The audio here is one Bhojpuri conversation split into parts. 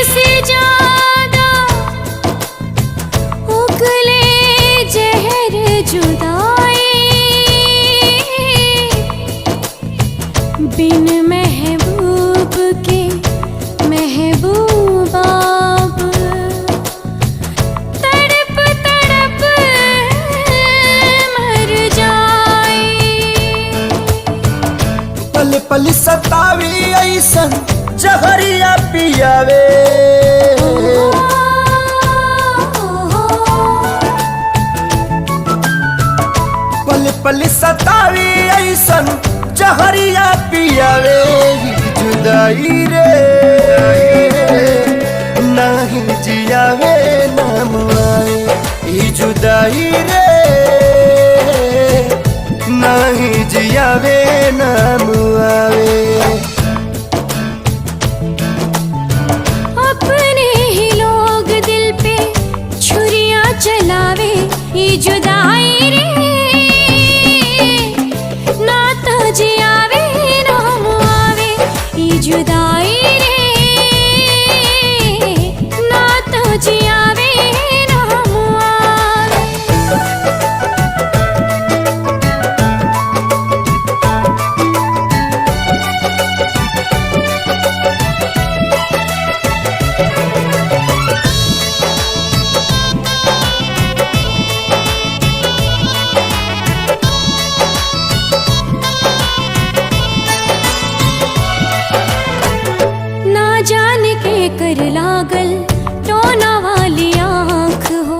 से ज्यादा उगले जहर जुदाई, बिन महबूब के महबूब अब तड़प तड़प मर जाए। पल पल सतावी ऐसन जहरिया पियावे, पल पल सतावी ऐसन जहरिया पियावे। जुदाई रे नहीं जियावे नाम आवे, ई जुदाई रे नहीं जियावे नाम आवे। अपने ही लोग दिल पे छुरियां चलावे, ये जुदाई रे ना तो जियावे नाम आवे। ये जुदाई रे ना तो जियावे नाम आवे। ना जाने के कर लागल टोना वाली आँख हो,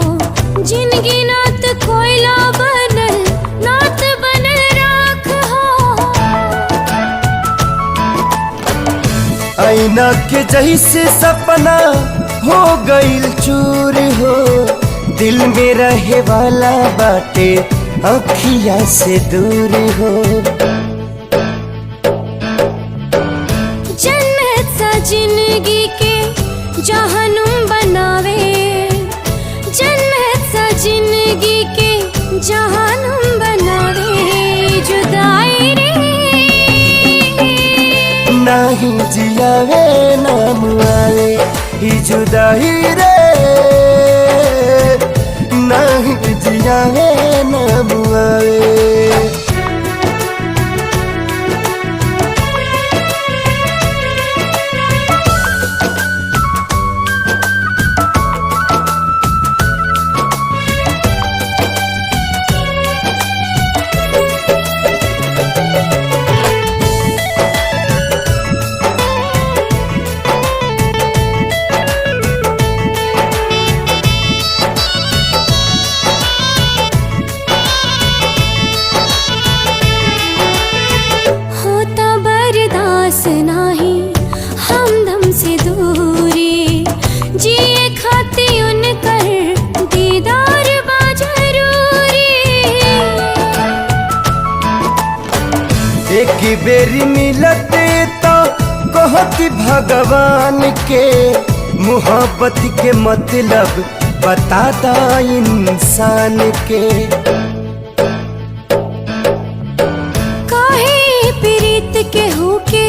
जिनगी नात कोयला बनल नात बनल राख हो। आईना के जैसे सपना हो गईल चूर हो, दिल में रहे वाला बाटे अखिया से दूर हो। जन्नत सा जिंदगी के जहनुम बनावे, जन्नत सा जिंदगी के जहनुम बनावे। जुदाई रे नहीं जियावे नाम आवे, ई जुदाई रे नहीं जियावे नाम आवे। होता बर्दाश्त नाही हमदम से दूरी, जिए खाती उनकर दीदार बा जरूरी। एक बेरी मिलते तो कहती भगवान के, मोहब्बत के मतलब बताता इंसान के। काहे प्रीत के होके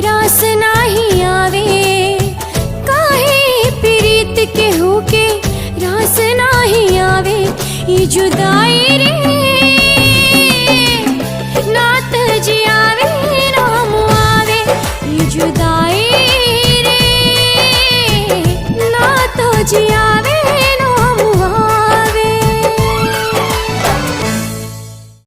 रास नाही आवे, काहे प्रीत के होके रास नाही आवे। ये जुदाई रे नात जियावे नाम आवे। ये जुदाई रे ना तो जिया